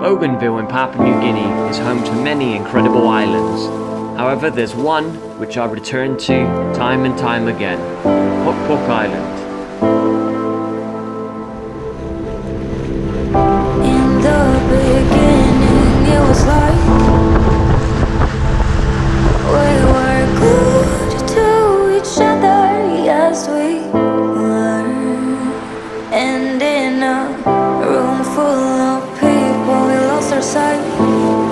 Bougainville in Papua New Guinea is home to many incredible islands. However, there's one which I return to time and time again, Pokpok Island. In the beginning it was like we were glued to each other, yes we were. And in a room full of people we lost our sight.